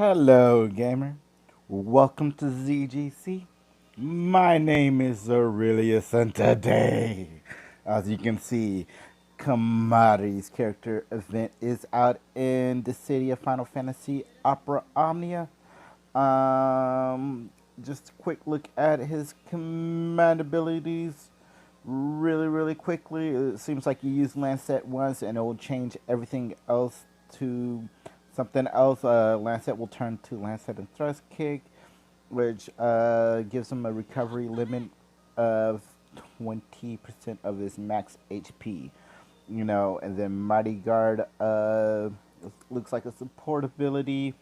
Hello, gamer. Welcome to ZGC. My name is Aurelius, and today, as you can see, Kimahri's character event is out in the city of Final Fantasy Opera Omnia. Just a quick look at his command abilities really quickly. It seems like you use Lancet once and it will change everything else to something else. Lancet will turn to Lancet and Thrust Kick, which gives him a recovery limit of 20% of his max HP. And then Mighty Guard looks like a support ability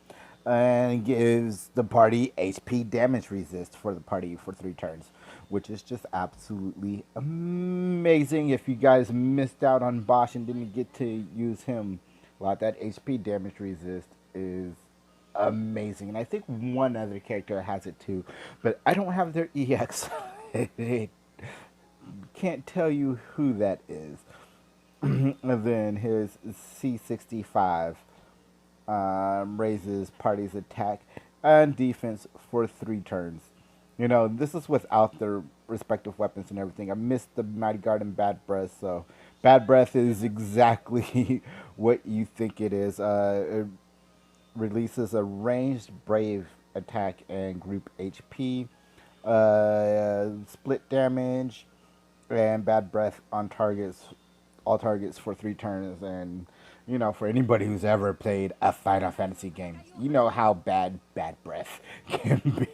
and gives the party HP damage resist for the party for 3 turns, which is just absolutely amazing. If you guys missed out on Bosch and didn't get to use him, a lot that HP damage resist is amazing. And I think one other character has it too, but I don't have their EX. Can't tell you who that is. And then his C65 raises party's attack and defense for 3 turns. This is without their respective weapons and everything. I missed the Mighty Guard and Bad Breath, so Bad Breath is exactly what you think it is. It releases a ranged Brave attack and group HP, split damage, and Bad Breath on all targets for 3 turns. And for anybody who's ever played a Final Fantasy game, you know how Bad Breath can be.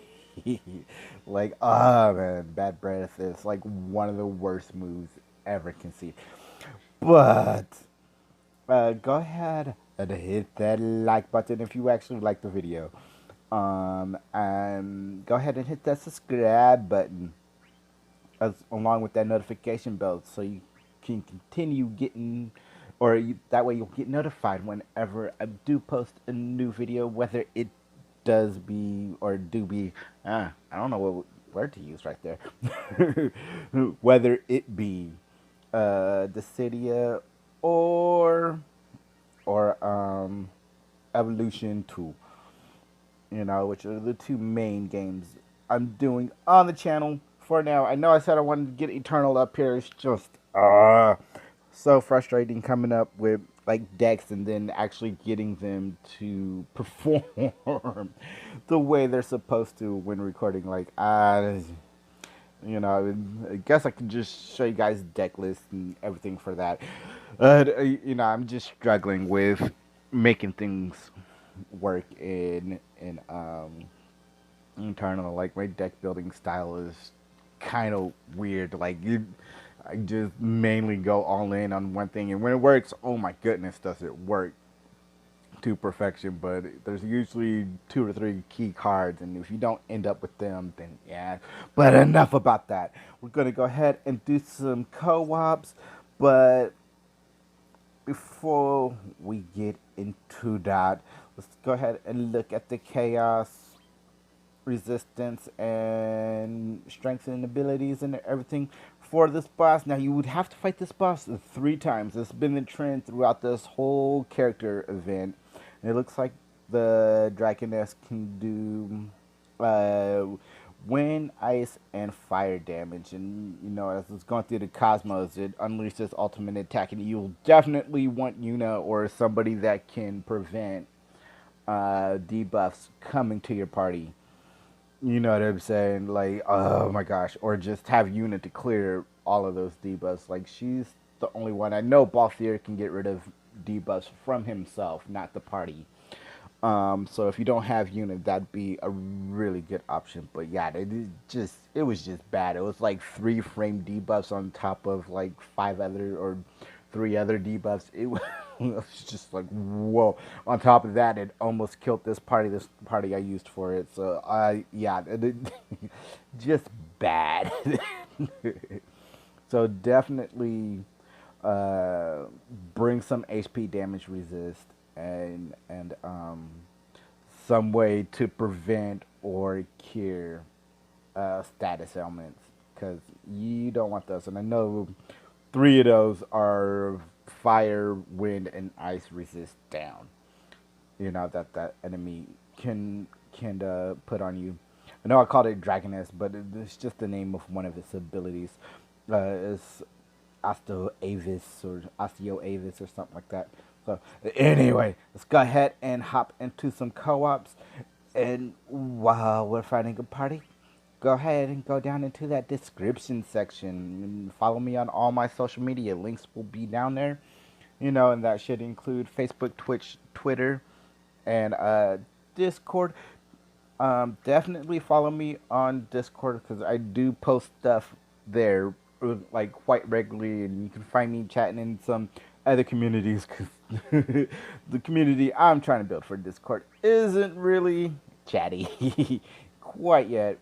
Like, oh man, Bad Breath is like one of the worst moves ever conceived. But go ahead and hit that like button if you actually like the video. And go ahead and hit that subscribe button along with that notification bell so you can continue getting, that way you'll get notified whenever I do post a new video, whether it does be or do be, I don't know what word to use right there, whether it be Dissidia or Evolution 2, which are the two main games I'm doing on the channel for now. I know I said I wanted to get Eternal up here. It's just so frustrating coming up with like decks and then actually getting them to perform the way they're supposed to when recording. Like, I guess I can just show you guys deck lists and everything for that. I'm just struggling with making things work in Eternal. Like, my deck building style is kind of weird. Like, I just mainly go all in on one thing, and when it works, oh my goodness, does it work to perfection. But there's usually 2 or 3 key cards, and if you don't end up with them, then yeah. But enough about that. We're gonna go ahead and do some co-ops, but before we get into that, let's go ahead and look at the chaos resistance and strengthening abilities and everything for this boss. Now, you would have to fight this boss 3 times. It's been the trend throughout this whole character event. And it looks like the Dragoness can do wind, ice, and fire damage. And, as it's going through the cosmos, it unleashes ultimate attack. And you'll definitely want Yuna or somebody that can prevent debuffs coming to your party. You know what I'm saying? Like, oh my gosh. Or just have Yuna to clear all of those debuffs. Like, she's the only one. I know Balthier can get rid of debuffs from himself, not the party. So if you don't have Yuna, that'd be a really good option. But yeah, it was just bad. It was like 3 frame debuffs on top of like 5 other or 3 other debuffs. It was just like, whoa. On top of that, it almost killed this party I used for it. So just bad. So definitely bring some HP damage resist and some way to prevent or cure status ailments, because you don't want those. And I know 3 of those are fire, wind, and ice resist down. That enemy can put on you. I know I called it Dragoness, but it's just the name of one of its abilities. It's Osteoavis or something like that. So anyway, let's go ahead and hop into some co-ops. And while we're finding a party, go ahead and go down into that description section and follow me on all my social media. Links will be down there, and that should include Facebook, Twitch, Twitter, and Discord. Definitely follow me on Discord because I do post stuff there like quite regularly, and you can find me chatting in some other communities because the community I'm trying to build for Discord isn't really chatty quite yet.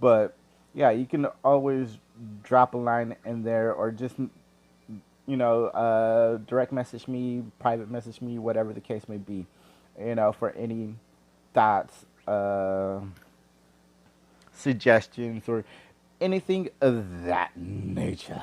But yeah, you can always drop a line in there or just direct message me, private message me, whatever the case may be, for any thoughts, suggestions, or anything of that nature.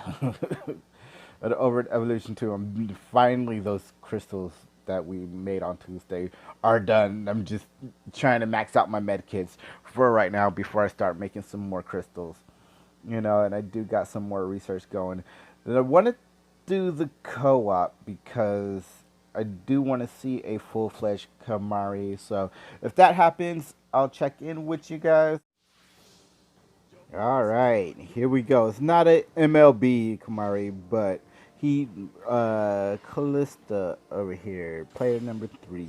Over at Evolution 2, finally those crystals that we made on Tuesday are done. I'm just trying to max out my med kits for right now before I start making some more crystals. And I do got some more research going. And I want to do the co-op because I do want to see a full-fledged Kimahri. So if that happens, I'll check in with you guys. All right, here we go. It's not a MLB Kimahri, but he, Callista over here, player number 3,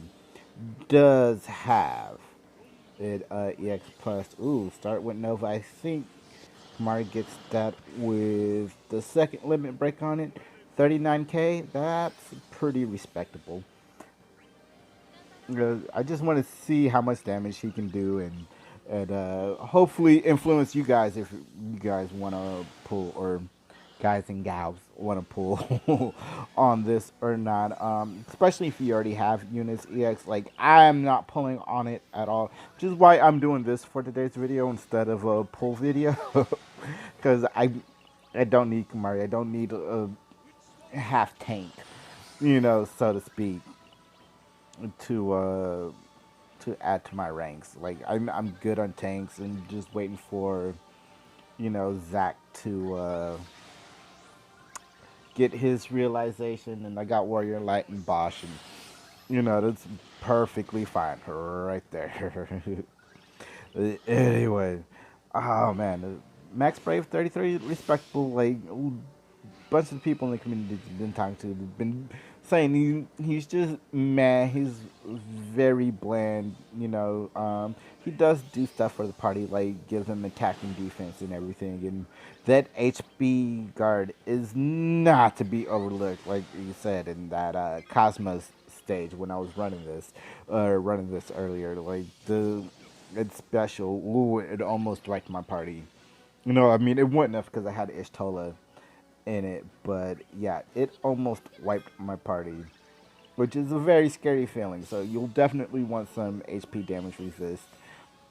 does have it, EX plus. Ooh, start with Nova. I think Kimahri gets that with the second limit break on it. 39k, that's pretty respectable. I just want to see how much damage he can do, and hopefully influence you guys if you guys want to pull, or guys and gals want to pull on this or not. Especially if you already have Yuna's EX. Like, I'm not pulling on it at all, which is why I'm doing this for today's video instead of a pull video. Because I don't need Kimahri. I don't need a half tank, so to speak, to add to my ranks. Like, I'm good on tanks and just waiting for Zach to get his realization, and I got Warrior Light and Bosch, and that's perfectly fine right there. Anyway, oh man, Max Brave 33 respectable. Like, bunch of people in the community that been talking to have been saying he's just meh. He's very bland. He does do stuff for the party, like gives them attacking defense and everything. And that HP guard is not to be overlooked, like you said in that Cosmos stage when I was running this earlier. Like, it's special. Ooh, it almost wrecked my party. I mean, it wouldn't have because I had Ishtola in it, but yeah, it almost wiped my party, which is a very scary feeling. So you'll definitely want some HP damage resist,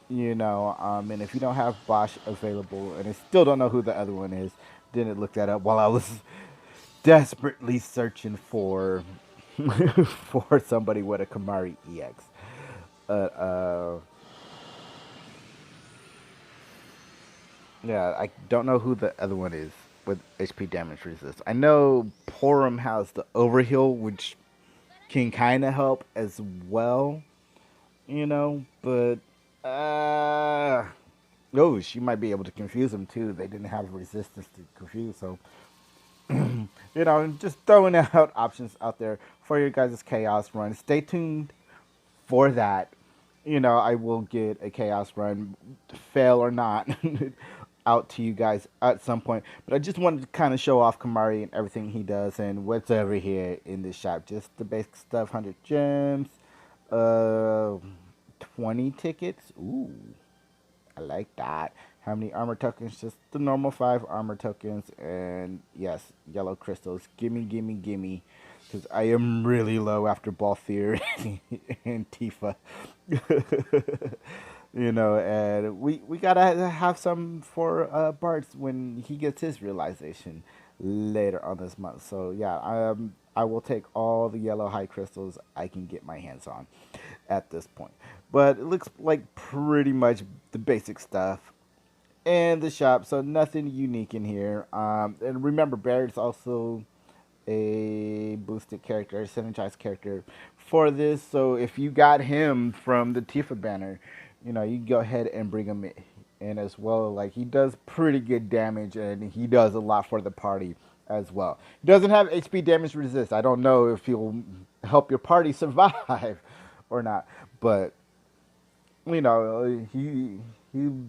and if you don't have Bosch available, and I still don't know who the other one is, didn't look that up while I was desperately searching for for somebody with a Kimahri EX. Yeah, I don't know who the other one is with HP damage resist. I know Porum has the overheal, which can kind of help as well, but oh, she might be able to confuse them too. They didn't have resistance to confuse, so just throwing out options out there for your guys' chaos run. Stay tuned for that. I will get a chaos run, fail or not, out to you guys at some point. But I just wanted to kind of show off Kimahri and everything he does and what's over here in this shop. Just the basic stuff: 100 gems, 20 tickets. Ooh, I like that. How many armor tokens? Just the normal 5 armor tokens, and yes, yellow crystals. Gimme, gimme, gimme. Because I am really low after Balthier and Tifa. And we gotta have some for Bart's when he gets his realization later on this month. So yeah, I will take all the yellow high crystals I can get my hands on at this point. but it looks like pretty much the basic stuff in the shop, so nothing unique in here. And remember, Barrett's also a boosted character, a synergized character for this. So if you got him from the Tifa banner, you know, you can go ahead and bring him in as well. Like, he does pretty good damage, and he does a lot for the party as well. He doesn't have HP damage resist. I don't know if he'll help your party survive or not, but you know, he'd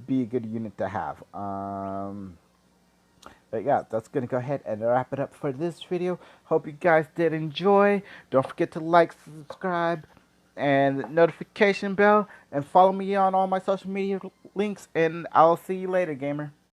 be a good unit to have. But yeah, that's gonna go ahead and wrap it up for this video. Hope you guys did enjoy. Don't forget to like, subscribe, and notification bell, and follow me on all my social media links. And I'll see you later, gamer.